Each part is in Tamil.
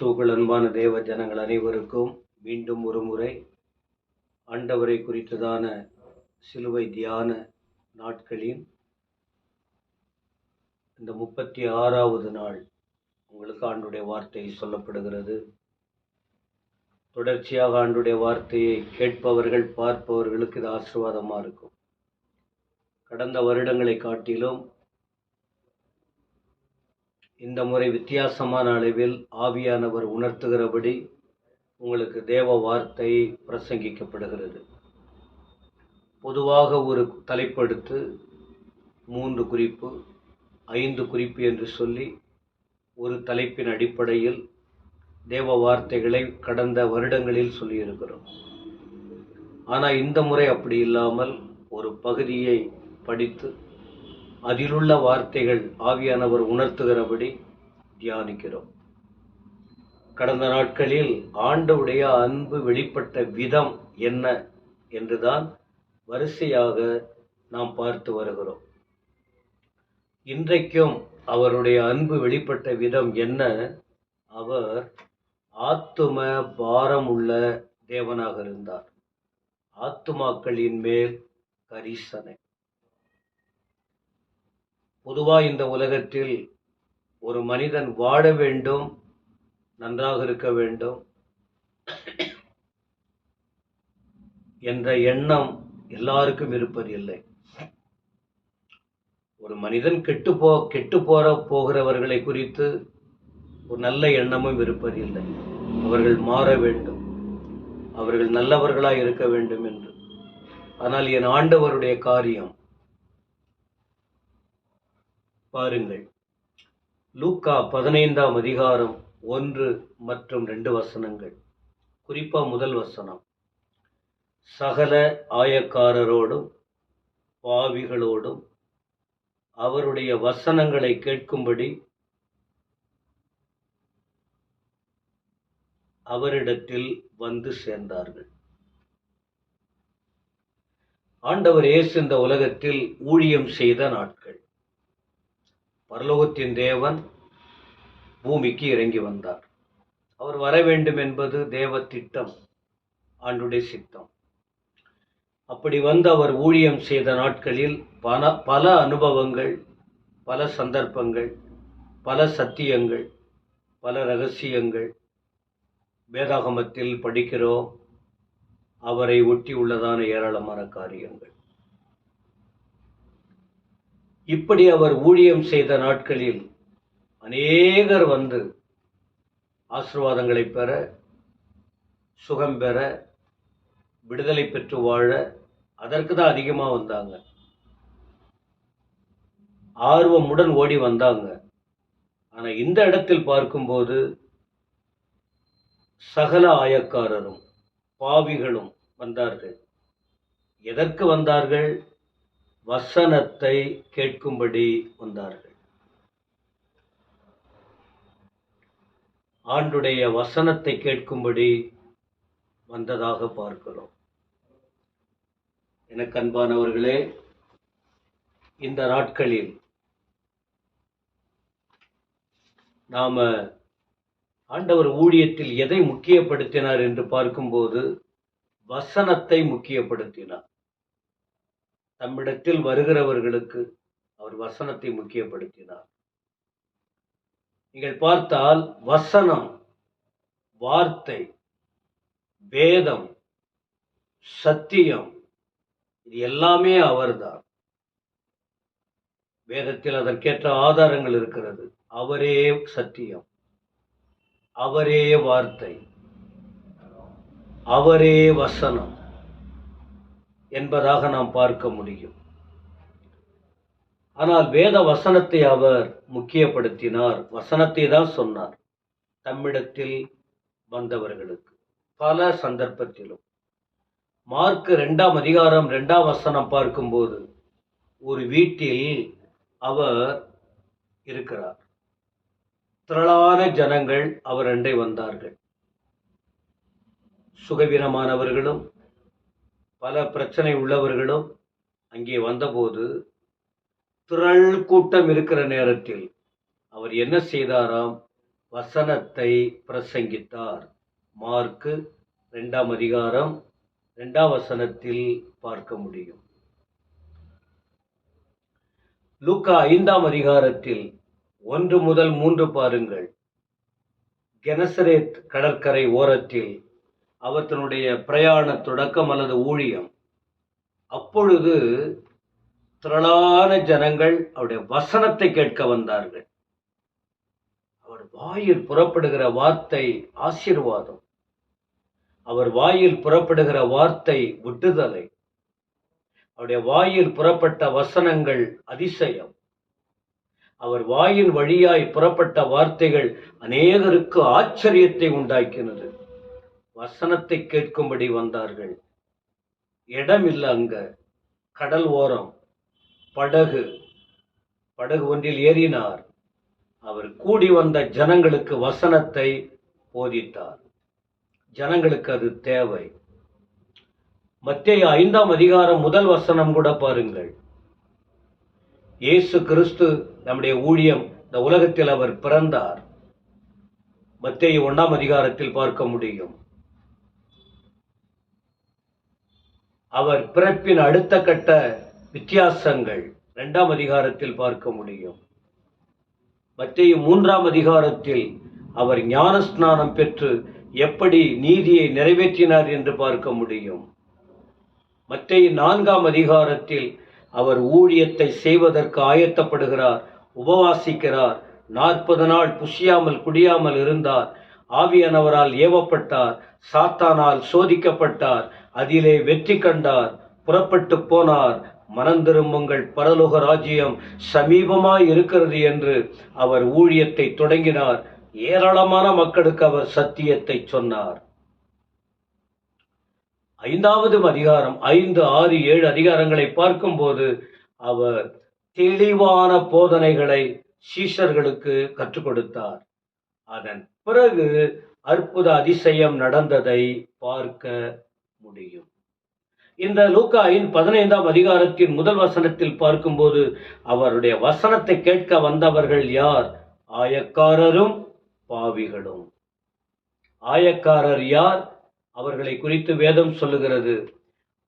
கிறிஸ்துவுக்குள் அன்பான தேவ ஜனங்கள் அனைவருக்கும் மீண்டும் ஒரு முறை ஆண்டவரை குறித்ததான சிலுவை தியான நாட்களின் இந்த 36வது நாள் உங்களுக்கு ஆண்டுடைய வார்த்தை சொல்லப்படுகிறது. தொடர்ச்சியாக ஆண்டுடைய வார்த்தையை கேட்பவர்கள் பார்ப்பவர்களுக்கு இது ஆசீர்வாதமாக இருக்கும். கடந்த வருடங்களை காட்டிலும் இந்த முறை வித்தியாசமான அளவில் ஆவியானவர் உணர்த்துகிறபடி உங்களுக்கு தேவ வார்த்தை பிரசங்கிக்கப்படுகிறது. பொதுவாக ஒரு தலைப்படுத்து 3 குறிப்பு 5 குறிப்பு என்று சொல்லி ஒரு தலைப்பின் அடிப்படையில் தேவ வார்த்தைகளை கடந்த வருடங்களில் சொல்லியிருக்கிறோம். ஆனால் இந்த முறை அப்படி இல்லாமல் ஒரு பகுதியை படித்து அதிலுள்ள வார்த்தைகள் ஆவியானவர் உணர்த்துகிறபடி தியானிக்கிறோம். கடந்த நாட்களில் ஆண்டவருடைய அன்பு வெளிப்பட்ட விதம் என்ன என்றுதான் வரிசையாக நாம் பார்த்து வருகிறோம். இன்றைக்கும் அவருடைய அன்பு வெளிப்பட்ட விதம் என்ன? அவர் ஆத்தும பாரம் உள்ள தேவனாக இருந்தார். ஆத்துமாக்களின் மேல் கரிசனை. பொதுவாக இந்த உலகத்தில் ஒரு மனிதன் வாழ வேண்டும், நன்றாக இருக்க வேண்டும் என்ற எண்ணம் எல்லாருக்கும் இருப்பதில்லை. ஒரு மனிதன் கெட்டு போகிறவர்களை குறித்து ஒரு நல்ல எண்ணமும் இருப்பதில்லை. அவர்கள் மாற வேண்டும், அவர்கள் நல்லவர்களாய் இருக்க வேண்டும் என்று. ஆனால் என் ஆண்டவருடைய காரியம் பாருங்கள். லூக்கா 15ஆம் அதிகாரம் 1 மற்றும் 2 வசனங்கள். குறிப்பா முதல் வசனம், சகல ஆயக்காரரோடும் பாவிகளோடும் அவருடைய வசனங்களை கேட்கும்படி அவரிடத்தில் வந்து சேர்ந்தார்கள். ஆண்டவர் இயேசு இந்த உலகத்தில் ஊழியம் செய்த நாட்கள். பரலோகத்தின் தேவன் பூமிக்கு இறங்கி வந்தார். அவர் வர வேண்டும் என்பது தேவ திட்டம், ஆண்டுடைய சித்தம். அப்படி வந்து அவர் ஊழியம் செய்த நாட்களில் பல அனுபவங்கள், பல சந்தர்ப்பங்கள், பல சத்தியங்கள், பல ரகசியங்கள் வேதாகமத்தில் படிக்கிறோம். அவரை ஒட்டி உள்ளதான ஏராளமான காரியங்கள். இப்படி அவர் ஊழியம் செய்த நாட்களில் அநேகர் வந்து ஆசீர்வாதங்களை பெற, சுகம் பெற, விடுதலை பெற்று வாழ அதற்கு தான் அதிகமாக வந்தாங்க. ஆர்வமுடன் ஓடி வந்தாங்க. ஆனால் இந்த இடத்தில் பார்க்கும்போது சகல ஆயக்காரரும் பாவிகளும் வந்தார்கள். எதற்கு வந்தார்கள்? வசனத்தை கேட்கும்படி வந்தார்கள். ஆண்டுடைய வசனத்தை கேட்கும்படி வந்ததாக பார்க்கிறோம். எனக்கு அன்பானவர்களே, இந்த நாட்களில் நாம ஆண்டவர் ஊழியத்தில் எதை முக்கியப்படுத்தினார் என்று பார்க்கும்போது வசனத்தை முக்கியப்படுத்தினார். தம்மிடத்தில் வருகிறவர்களுக்கு அவர் வசனத்தை முக்கியப்படுத்தினார். நீங்கள் பார்த்தால் வசனம், வார்த்தை, வேதம், சத்தியம், இது எல்லாமே அவர்தான். வேதத்தில் அதற்கேற்ற ஆதாரங்கள் இருக்கிறது. அவரே சத்தியம், அவரே வார்த்தை, அவரே வசனம் என்பதாக நாம் பார்க்க முடியும். ஆனால் வேத வசனத்தை அவர் முக்கியப்படுத்தினார். வசனத்தை தான் சொன்னார் தம்மிடத்தில் வந்தவர்களுக்கு பல சந்தர்ப்பத்திலும். மார்க் 2ஆம் அதிகாரம் 2ஆம் வசனம் பார்க்கும்போது ஒரு வீட்டில் அவர் இருக்கிறார். திரளான ஜனங்கள் அவர் அண்டை வந்தார்கள். சுகவீனமானவர்களும் பல பிரச்சனை உள்ளவர்களும் அங்கே வந்தபோது திரள் கூட்டம் இருக்கிற நேரத்தில் அவர் என்ன செய்தாராம்? வசனத்தை பிரசங்கித்தார். மார்க்கு 2ஆம் அதிகாரம் 2ஆம் வசனத்தில் பார்க்க முடியும். லூக்கா 5ஆம் அதிகாரத்தில் 1 முதல் 3 பாருங்கள். கெனசரேத் கடற்கரை ஓரத்தில் அவர் தன்னுடைய பிரயாண தொடக்கம் அல்லது ஊழியம். அப்பொழுது திரளான ஜனங்கள் அவருடைய வசனத்தை கேட்க வந்தார்கள். அவர் வாயில் புறப்படுகிற வார்த்தை ஆசீர்வாதம். அவர் வாயில் புறப்படுகிற வார்த்தை விடுதலை. அவருடைய வாயில் புறப்பட்ட வசனங்கள் அதிசயம். அவர் வாயின் வழியாய் புறப்பட்ட வார்த்தைகள் அநேகருக்கு ஆச்சரியத்தை உண்டாக்கினது. வசனத்தை கேட்கும்படி வந்தார்கள். இடம் இல்லை அங்க. கடல் ஓரம் படகு ஒன்றில் ஏறினார். அவர் கூடி வந்த ஜனங்களுக்கு வசனத்தை போதித்தார். ஜனங்களுக்கு அது தேவை. மத்தேயு 5ஆம் அதிகாரம் 1 வசனம் கூட பாருங்கள். இயேசு கிறிஸ்து நம்முடைய ஊழியம், இந்த உலகத்தில் அவர் பிறந்தார். மத்தேயு 1ஆம் அதிகாரத்தில் பார்க்க முடியும். அவர் பிறப்பின் அடுத்த கட்ட வித்தியாசங்கள் 2ஆம் அதிகாரத்தில் பார்க்க முடியும். மத்தேயு 3ஆம் அதிகாரத்தில் அவர் ஞானஸ்நானம் பெற்று எப்படி நீதியை நிறைவேற்றினார் என்று பார்க்க முடியும். மத்தேயு 4ஆம் அதிகாரத்தில் அவர் ஊழியத்தை செய்வதற்கு ஆயத்தப்படுகிறார், உபவாசிக்கிறார், 40 நாள் புசியாமல் குடியாமல் இருந்தார், ஆவியானவரால் ஏவப்பட்டார், சாத்தானால் சோதிக்கப்பட்டார், அதிலே வெற்றி கண்டார், புறப்பட்டு போனார், மனந்திரும்புங்கள், பரலோக ராஜ்யம் சமீபமாய் இருக்கிறது என்று அவர் ஊழியத்தை தொடங்கினார். ஏராளமான மக்களுக்கு அவர் சத்தியத்தை சொன்னார். 5ஆவது அதிகாரம் 5, 6, 7 அதிகாரங்களை பார்க்கும்போது அவர் தெளிவான போதனைகளை சீஷர்களுக்கு கற்றுக் கொடுத்தார். அதன் பிறகு அற்புத அதிசயம் நடந்ததை பார்க்க முடியும். இந்த லூக்கா 15ஆம் அதிகாரத்தின் 1 வசனத்தில் பார்க்கும்போது அவருடைய வசனத்தை கேட்க வந்தவர்கள் யார்? ஆயக்காரரும் பாவிகளும். ஆயக்காரர் யார்? அவர்களை குறித்து வேதம் சொல்லுகிறது.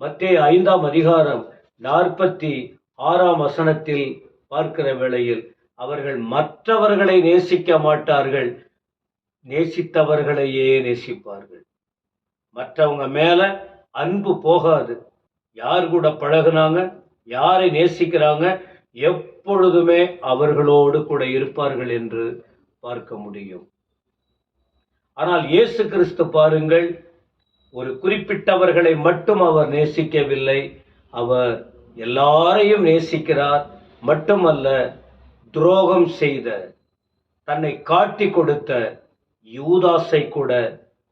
மத்தேயு 5ஆம் அதிகாரம் 46ஆம் வசனத்தில் பார்க்கிற வேளையில் அவர்கள் மற்றவர்களை நேசிக்க மாட்டார்கள், நேசித்தவர்களையே நேசிப்பார்கள். மற்றவங்க மேல அன்பு போகாது. யார் கூட பழகுனாங்க, யாரை நேசிக்கிறாங்க, எப்பொழுதுமே அவர்களோடு கூட இருப்பார்கள் என்று பார்க்க முடியும். ஆனால் இயேசு கிறிஸ்து பாருங்கள், ஒரு குறிப்பிட்டவர்களை மட்டும் அவர் நேசிக்கவில்லை, அவர் எல்லாரையும் நேசிக்கிறார். மட்டுமல்ல, துரோகம் செய்த, தன்னை காட்டி கொடுத்த யூதாசை கூட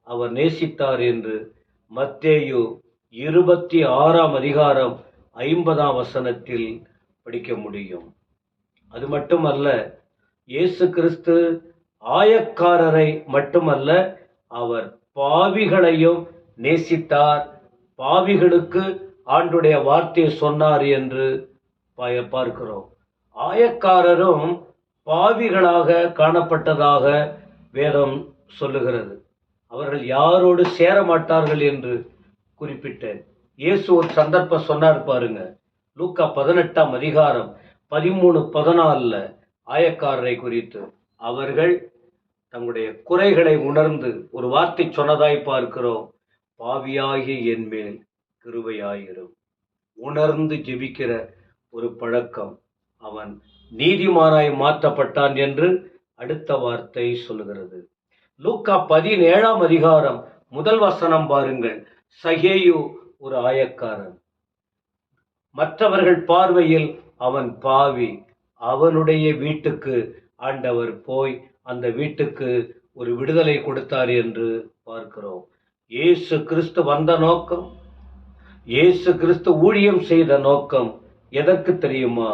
அவர் நேசித்தார் என்று மத்தேயு 26ஆம் அதிகாரம் 50ஆம் வசனத்தில் படிக்க முடியும். அது மட்டுமல்ல, இயேசு கிறிஸ்து ஆயக்காரரை மட்டுமல்ல, அவர் பாவிகளையும் நேசித்தார். பாவிகளுக்கு ஆண்டுடைய வார்த்தையை சொன்னார் என்று பார்க்கிறோம். ஆயக்காரரும் பாவிகளாக காணப்பட்டதாக வேதம் சொல்லுகிறது. அவர்கள் யாரோடு சேர மாட்டார்கள் என்று குறிப்பிட்டேன். இயேசு ஒரு சந்தர்ப்பம் சொன்னார் பாருங்க. லூக்கா 18ஆம் அதிகாரம் 13, 14 ஆயக்காரரை குறித்து அவர்கள் தங்களுடைய குறைகளை உணர்ந்து ஒரு வார்த்தை சொன்னதாய் பார்க்கிறோம். பாவியாகி என் மேல் கிருபையாயிரும். உணர்ந்து ஜெபிக்கிற ஒரு பழக்கம். அவன் நீதிமானாய் மாற்றப்பட்டான் என்று அடுத்த வார்த்தை சொல்லுகிறது. லூக்கா 17ஆம் அதிகாரம் 1 வசனம் பாருங்கள். சகேயு ஒரு ஆயக்காரன். மற்றவர்கள் பார்வையில் அவன் பாவி. அவனுடைய வீட்டுக்கு ஆண்டவர் போய் அந்த வீட்டுக்கு ஒரு விடுதலை கொடுத்தார் என்று பார்க்கிறோம். இயேசு கிறிஸ்து வந்த நோக்கம், இயேசு கிறிஸ்து ஊழியம் செய்த நோக்கம் எதற்கு தெரியுமா?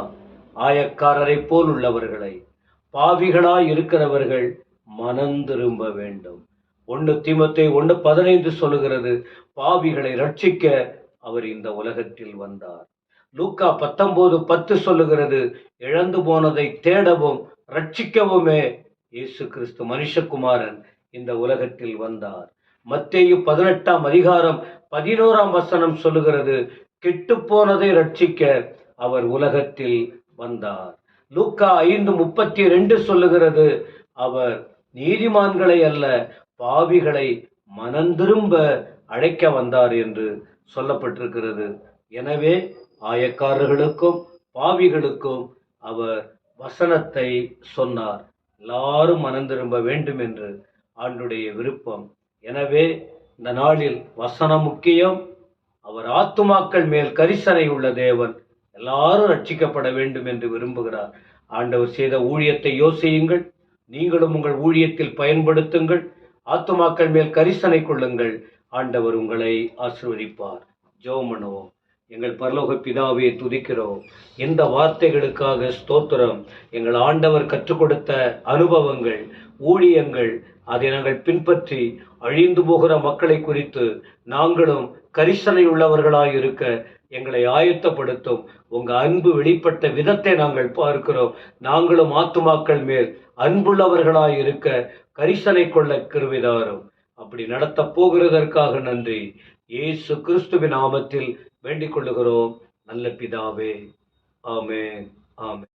ஆயக்காரரை போல் உள்ளவர்களை, பாவிகளாய் இருக்கிறவர்கள் மனம் திரும்ப வேண்டும். 1 தீமோத்தேயு 1:15 சொல்லுகிறது, பாவிகளை ரட்சிக்க அவர் இந்த உலகத்தில் வந்தார். லூக்கா 19:10 சொல்லுகிறது, இழந்து போனதை தேடவும் ரட்சிக்கவுமே இயேசு கிறிஸ்து மனுஷகுமாரன் இந்த உலகத்தில் வந்தார். மத்தேயு 18ஆம் அதிகாரம் 11ஆம் வசனம் சொல்லுகிறது, கெட்டுப்போனதை ரட்சிக்க அவர் உலகத்தில் வந்தார். லூக்கா 5:32 சொல்லுகிறது, அவர் நீதிமான்களை அல்ல பாவிகளை மனந்திரும்ப அழைக்க வந்தார் என்று சொல்லப்பட்டிருக்கிறது. எனவே ஆயக்காரர்களுக்கும் பாவிகளுக்கும் அவர் வசனத்தை சொன்னார். எல்லாரும் மனம் திரும்ப வேண்டும் என்று ஆண்டுடைய விருப்பம். எனவே இந்த நாளில் வசனம் முக்கியம். அவர் ஆத்துமாக்கள் மேல் கரிசனை உள்ள தேவன். எல்லாரும் ரட்சிக்கப்பட வேண்டும் என்று விரும்புகிறார். ஆண்டவர் செய்த ஊழியத்தை யோசியுங்கள். நீங்களும் உங்கள் ஊழியத்தில் பயன்படுத்துங்கள். ஆத்துமாக்கள் மேல் கரிசனை கொள்ளுங்கள். ஆண்டவர் உங்களை ஆசீர்வதிப்பார். ஜெபம் பண்ணுவோம். எங்கள் பரலோக பிதாவே, துதிக்கிறோம். இந்த வார்த்தைகளுக்காக ஸ்தோத்திரம். எங்கள் ஆண்டவர் கற்றுக் கொடுத்த அனுபவங்கள், ஊழியங்கள், அதை நாங்கள் பின்பற்றி அழிந்து போகிற மக்களை குறித்து நாங்களும் கரிசனை உள்ளவர்களாய் இருக்க எங்களை ஆயத்தப்படுத்தும். உங்க அன்பு வெளிப்பட்ட விதத்தை நாங்கள் பார்க்கிறோம். நாங்களும் ஆத்துமாக்கள் மேல் அன்புள்ளவர்களாய் இருக்க கரிசனை கொள்ள கிருபைதாரும். அப்படி நடத்த போகிறதற்காக நன்றி. இயேசு கிறிஸ்துவின் நாமத்தில் வேண்டிக் கொள்ளுகிறோம் நல்ல பிதாவே. ஆமென். ஆமென்.